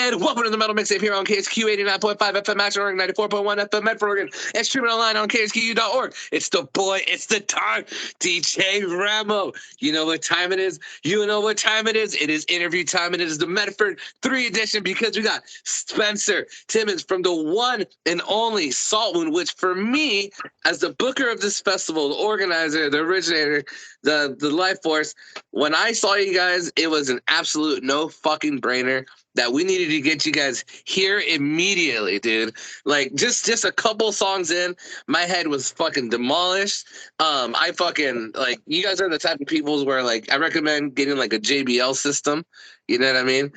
And welcome to the Metal Mixtape here on KSQ 89.5 FM, Ashland, 94.1 FM, Medford, and streaming online on kskqdjramo.org. It's the boy, it's the time, DJ Ramo. You know what time it is? You know what time it is? It is interview time, and it is the Medford 3 edition because we got Spencer Timmons from the one and only Saltwound, which for me, as the booker of this festival, the organizer, the originator, the life force, when I saw you guys, it was an absolute no fucking brainer that we needed to get you guys here immediately, dude. Like just a couple songs in, my head was fucking demolished. I fucking like you guys are the type of people where like I recommend getting like a JBL system. You know what I mean?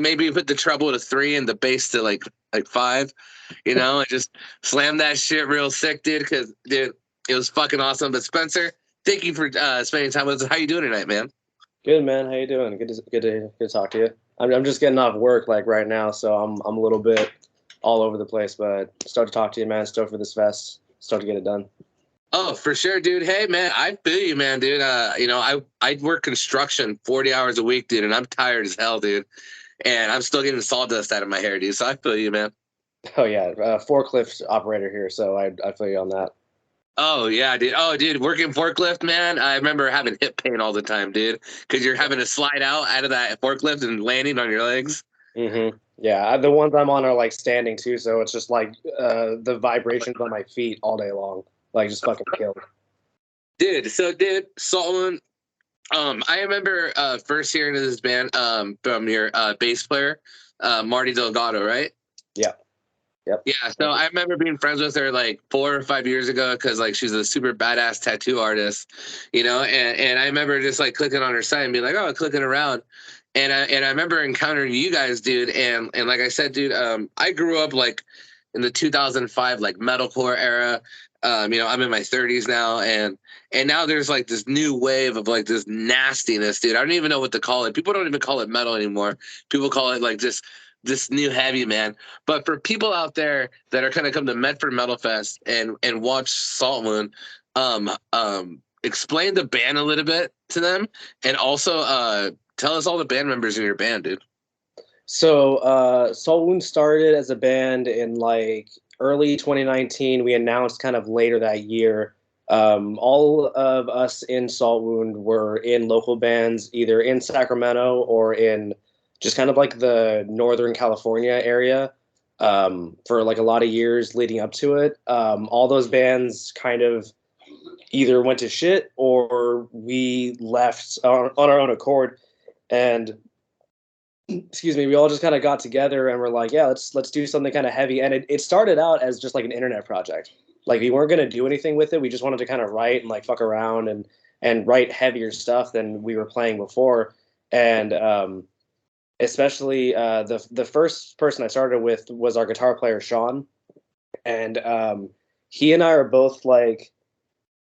Maybe put the treble to 3 and the bass to like 5. You know, and just slam that shit real sick, dude. Because dude, it was fucking awesome. But Spencer, thank you for spending time with us. How you doing tonight, man? Good, man. How you doing? Good to talk to you. I'm just getting off work like right now, so I'm a little bit all over the place, but start to talk to you, man. Start for this fest. Start to get it done. Oh, for sure, dude. Hey, man, I feel you, man, dude. I work construction 40 hours a week, dude, and I'm tired as hell, dude. And I'm still getting sawdust out of my hair, dude. So I feel you, man. Oh yeah, forklift operator here, so I feel you on that. Oh yeah, dude. Oh, dude, working forklift, man. I remember having hip pain all the time, dude, because you're having to slide out of that forklift and landing on your legs. Mm-hmm. Yeah, the ones I'm on are like standing too, so it's just like the vibrations on my feet all day long, like just fucking killed. Dude, Saltwound. I remember first hearing of this band from your bass player, Marty Delgado, right? Yeah. Yep. Yeah, so I remember being friends with her like 4 or 5 years ago because like she's a super badass tattoo artist, and I remember just like clicking on her site and being like, oh, clicking around, and I remember encountering you guys, dude, and like I said, dude, I grew up like in the 2005 like metalcore era. I'm in my 30s now, and now there's like this new wave of like this nastiness, dude. I don't even know what to call it. People don't even call it metal anymore. People call it like this new heavy, man. But for people out there that are going to come to Medford Metalfest and watch Saltwound, explain the band a little bit to them, and also tell us all the band members in your band, dude. So Saltwound started as a band in like early 2019. We announced kind of later that year. All of us in Saltwound were in local bands, either in Sacramento or in just kind of like the Northern California area for like a lot of years leading up to it. All those bands kind of either went to shit or we left on our own accord. And excuse me, we all just kind of got together and we're like, yeah, let's do something kind of heavy. And it started out as just like an internet project. Like we weren't going to do anything with it. We just wanted to kind of write and like fuck around and write heavier stuff than we were playing before. And especially the first person I started with was our guitar player, Sean. And he and I are both like,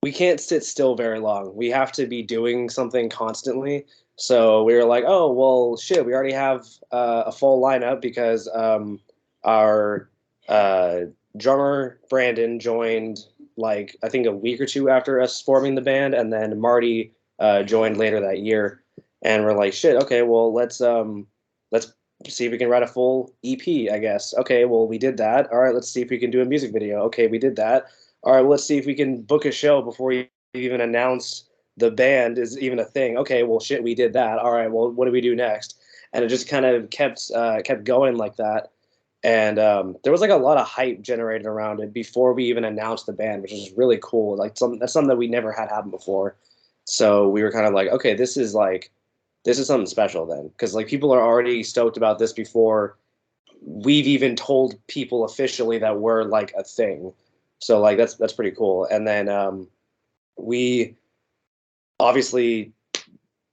we can't sit still very long. We have to be doing something constantly. So we were like, oh, well, shit, we already have a full lineup because our drummer, Brandon, joined like, I think a week or two after us forming the band. And then Marty joined later that year. And we're like, shit, okay, well, let's see if we can write a full EP, I guess. Okay, well, we did that. All right, let's see if we can do a music video. Okay, we did that. All right, well, let's see if we can book a show before you even announce the band is even a thing. Okay, well, shit, we did that. All right, well, what do we do next? And it just kind of kept going like that. And there was like a lot of hype generated around it before we even announced the band, which is really cool. Like that's something that we never had happen before. So we were kind of like, okay, this is something special then, because like people are already stoked about this before we've even told people officially that we're like a thing. So like that's pretty cool. And then we obviously,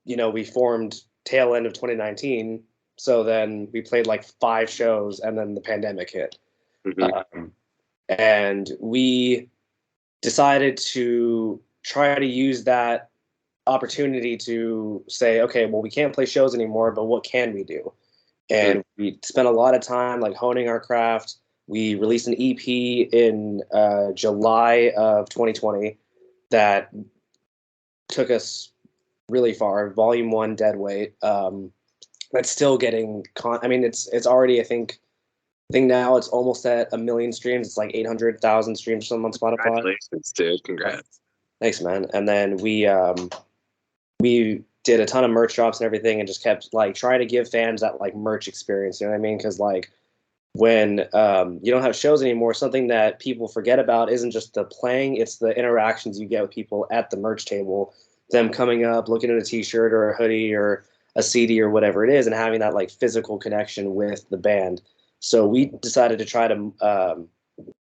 we formed tail end of 2019. So then we played like 5 shows, and then the pandemic hit. Mm-hmm. And we decided to try to use that opportunity to say, okay, well, we can't play shows anymore, but what can we do? And we spent a lot of time like honing our craft. We released an EP in July of 2020 that took us really far. Volume 1, Deadweight. that's still getting I mean, it's already, I think now it's almost at 1 million streams. It's like 800,000 streams or something on Spotify. Congratulations, dude. Congrats. Thanks, man. And then we did a ton of merch drops and everything, and just kept like trying to give fans that like merch experience. You know what I mean? Because like when you don't have shows anymore, something that people forget about isn't just the playing; it's the interactions you get with people at the merch table. Them coming up, looking at a T-shirt or a hoodie or a CD or whatever it is, and having that like physical connection with the band. So we decided to try to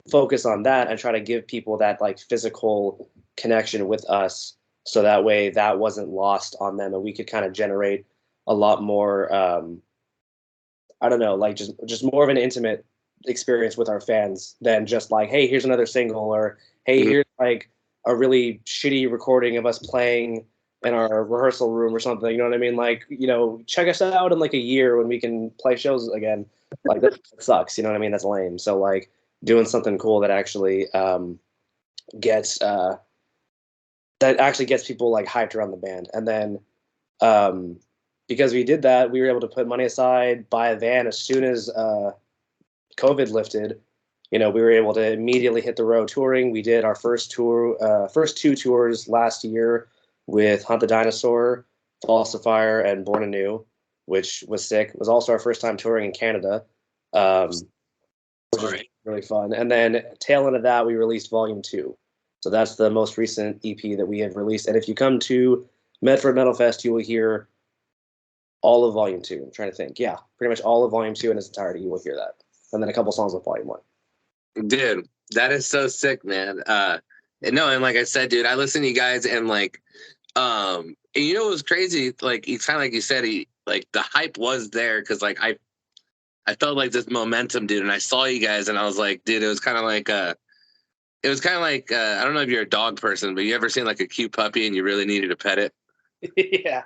focus on that and try to give people that like physical connection with us, so that way that wasn't lost on them, and we could kind of generate a lot more I don't know, like just more of an intimate experience with our fans than just like, hey, here's another single, or hey, here's like a really shitty recording of us playing in our rehearsal room or something. You know what I mean? Like, you know, check us out in like a year when we can play shows again. Like that sucks. You know what I mean? That's lame. So like doing something cool that actually gets people like hyped around the band. And then because we did that, we were able to put money aside, buy a van as soon as COVID lifted. You know, we were able to immediately hit the road touring. We did our first two tours last year with Hunt the Dinosaur, Falsifier, and Born Anew, which was sick. It was also our first time touring in Canada, which was really fun. And then tail end of that, we released Volume 2. So that's the most recent EP that we have released. And if you come to Medford Metalfest, you will hear all of Volume 2. I'm trying to think. Yeah, pretty much all of Volume 2 in its entirety, you will hear that. And then a couple songs of Volume 1. Dude, that is so sick, man. And like I said, dude, I listen to you guys, and like, and you know what was crazy? Like, it's kind of like you said, like the hype was there, because like I felt like this momentum, dude, and I saw you guys, and I was like, dude, it was kind of like I don't know if you're a dog person, but you ever seen like a cute puppy and you really needed to pet it? Yeah.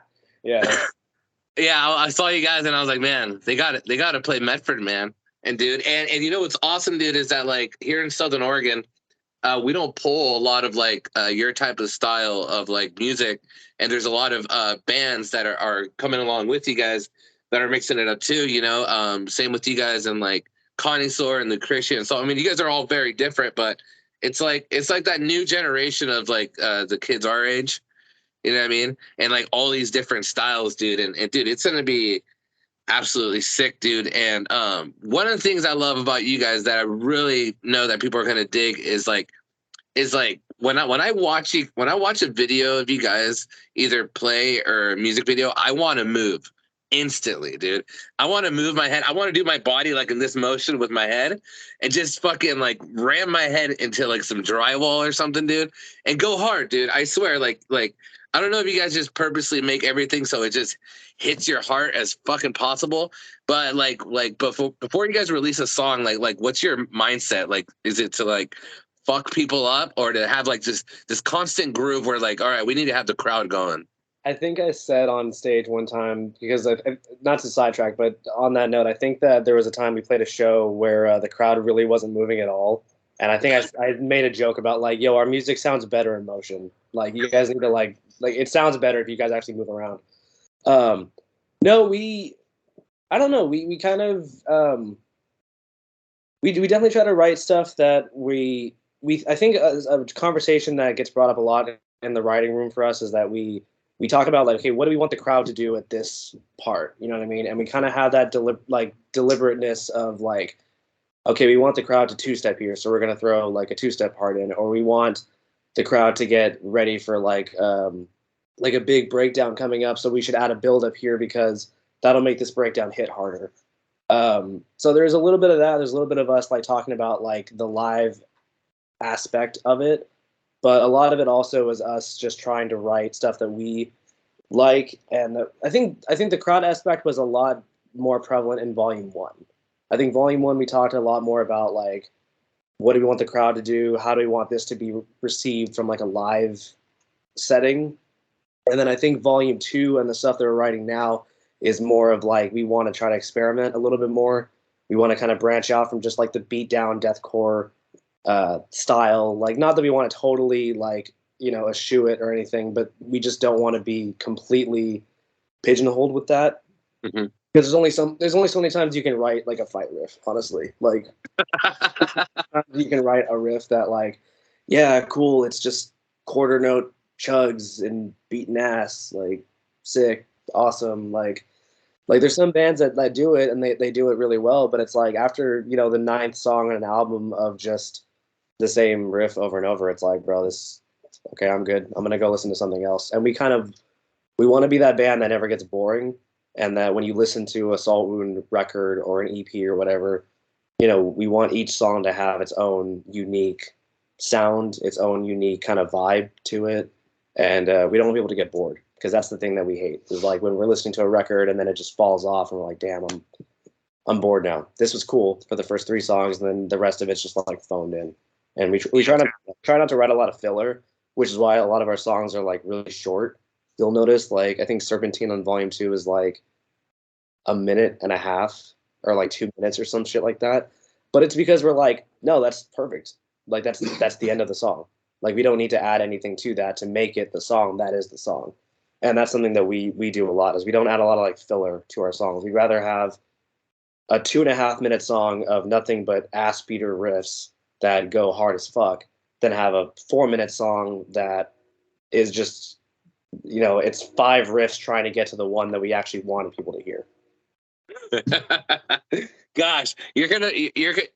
Yeah, I saw you guys, and I was like, man, they got to play Medford, man. And dude, and you know what's awesome, dude, is that like here in Southern Oregon, we don't pull a lot of like your type of style of like music, and there's a lot of bands that are coming along with you guys that are mixing it up too. You know, same with you guys and like Connoisseur and the Christian. So I mean, you guys are all very different, but it's like that new generation of like the kids our age. You know what I mean? And like all these different styles, dude. And dude, it's gonna be absolutely sick, dude. And one of the things I love about you guys that I really know that people are gonna dig is like when I watch a video of you guys either play or a music video, I want to move instantly, dude. I want to move my head. I want to do my body like in this motion with my head and just fucking like ram my head into like some drywall or something, dude, and go hard, dude. I swear, like I don't know if you guys just purposely make everything so it just hits your heart as fucking possible, but like before you guys release a song, like what's your mindset? Like, is it to like fuck people up, or to have like just this constant groove where like, all right, we need to have the crowd going? I think I said on stage one time, because not to sidetrack, but on that note, I think that there was a time we played a show where the crowd really wasn't moving at all. And I think I made a joke about like, yo, our music sounds better in motion. Like, you guys need to like it sounds better if you guys actually move around. No, I don't know. We kind of, we definitely try to write stuff that I think a conversation that gets brought up a lot in the writing room for us is that we talk about like, okay, what do we want the crowd to do at this part? You know what I mean? And we kind of have that deliberateness of like, okay, we want the crowd to two-step here, so we're going to throw like a two-step part in, or we want the crowd to get ready for like a big breakdown coming up, so we should add a build-up here because that'll make this breakdown hit harder. So there's a little bit of that. There's a little bit of us like talking about like the live aspect of it, but a lot of it also is us just trying to write stuff that we like. And I think the crowd aspect was a lot more prevalent in Volume 1. I think Volume 1 we talked a lot more about like, what do we want the crowd to do? How do we want this to be received from like a live setting? And then I think Volume 2 and the stuff that we're writing now is more of like, we want to try to experiment a little bit more. We want to kind of branch out from just like the beat down deathcore style. Like, not that we want to totally like, you know, eschew it or anything, but we just don't want to be completely pigeonholed with that. Mm-hmm. Because there's only so many times you can write like a fight riff, honestly. Like you can write a riff that like, yeah, cool, it's just quarter note chugs and beating ass, like sick, awesome. Like there's some bands that do it and they do it really well, but it's like after, you know, the ninth song on an album of just the same riff over and over, it's like, bro, this okay, I'm good. I'm gonna go listen to something else. And we want to be that band that never gets boring, and that when you listen to a Saltwound record or an EP or whatever, you know, we want each song to have its own unique sound, its own unique kind of vibe to it, and we don't want people to get bored, because that's the thing that we hate. Is like when we're listening to a record and then it just falls off and we're like, damn, I'm bored now. This was cool for the first three songs, and then the rest of it's just like phoned in. And we try not to write a lot of filler, which is why a lot of our songs are like really short. You'll notice, like, I think Serpentine on Volume 2 is like a minute and a half or like 2 minutes or some shit like that. But it's because we're like, no, that's perfect. Like that's the end of the song. Like we don't need to add anything to that to make it the song that is the song. And that's something that we do a lot, is we don't add a lot of like filler to our songs. We'd rather have a 2.5 minute song of nothing but ass beater riffs that go hard as fuck than have a 4 minute song that is just, you know, it's 5 riffs trying to get to the one that we actually wanted people to hear. Gosh, you're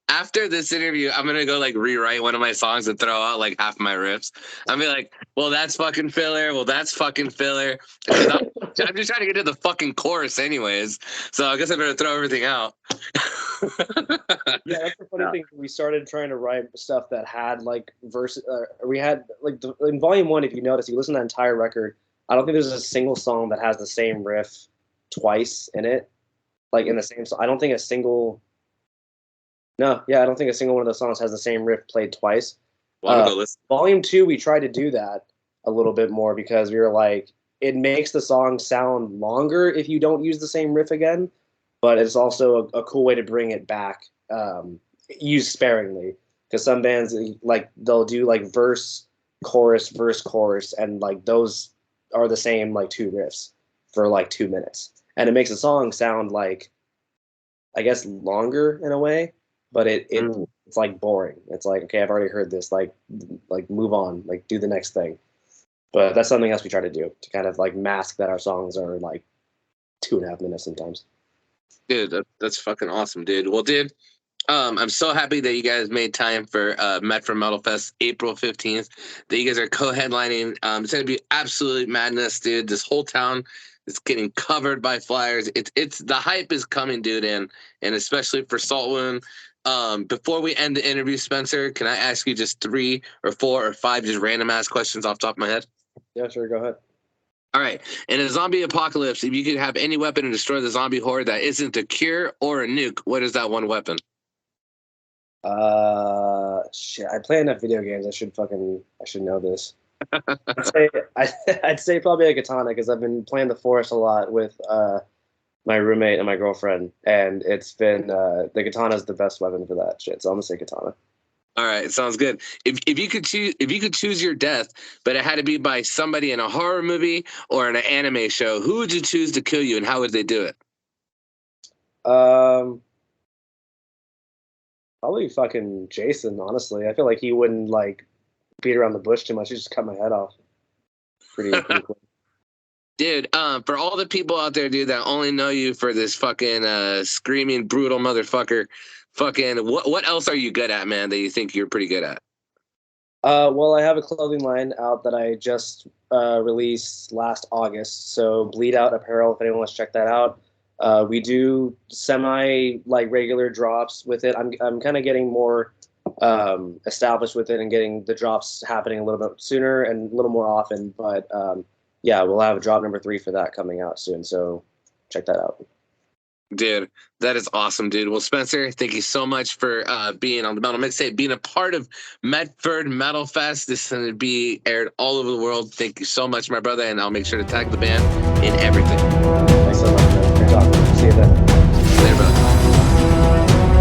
after this interview, I'm gonna go like rewrite one of my songs and throw out like half my riffs. I'll be like, well, that's fucking filler. Well, that's fucking filler. I'm just trying to get to the fucking chorus anyways. So I guess I better throw everything out. Yeah, that's the funny thing. We started trying to write stuff that had like verse. We had like in Volume 1, if you notice, you listen to that entire record, I don't think there's a single song that has the same riff twice in it. Like in the same song. I don't think a single one of those songs has the same riff played twice. Volume 2, we tried to do that a little bit more because we were like, it makes the song sound longer if you don't use the same riff again, but it's also a cool way to bring it back, used sparingly. Because some bands, like, they'll do like verse, chorus, and like those are the same like 2 riffs for like 2 minutes. And it makes a song sound like, I guess, longer in a way, but it's like boring. It's like, okay, I've already heard this. Like move on. Like do the next thing. But that's something else we try to do to kind of like mask that our songs are like 2.5 minutes sometimes. Dude, that's fucking awesome, dude. Well, dude, I'm so happy that you guys made time for Medford Metalfest, April 15th. That you guys are co-headlining. It's gonna be absolute madness, dude. This whole town. It's getting covered by flyers. It's the hype is coming, dude, and especially for Saltwound. Before we end the interview, Spencer, can I ask you just 3 or 4 or 5 just random ass questions off the top of my head? Yeah, sure, go ahead. All right. In a zombie apocalypse, if you could have any weapon to destroy the zombie horde that isn't a cure or a nuke, what is that one weapon? Shit. I play enough video games. I should know this. I'd say probably a katana, because I've been playing the forest a lot with my roommate and my girlfriend, and it's been the katana is the best weapon for that shit. So I'm gonna say katana. All right, sounds good. If you could choose your death, but it had to be by somebody in a horror movie or in an anime show, who would you choose to kill you, and how would they do it? Probably fucking Jason. Honestly, I feel like he wouldn't like beat around the bush too much. He just cut my head off. Pretty cool. Dude, for all the people out there, dude, that only know you for this fucking screaming, brutal motherfucker, fucking, what else are you good at, man, that you think you're pretty good at? Well, I have a clothing line out that I just released last August. So Bleed Out Apparel, if anyone wants to check that out. We do semi like regular drops with it. I'm kind of getting more established with it and getting the drops happening a little bit sooner and a little more often. But yeah, we'll have a drop number 3 for that coming out soon. So check that out. Dude, that is awesome, dude. Well, Spencer, thank you so much for being on the Metal Mixtape, being a part of Medford Metalfest. This is going to be aired all over the world. Thank you so much, my brother, and I'll make sure to tag the band in everything. Thanks so much, man. Great talking. See you then. Later, brother.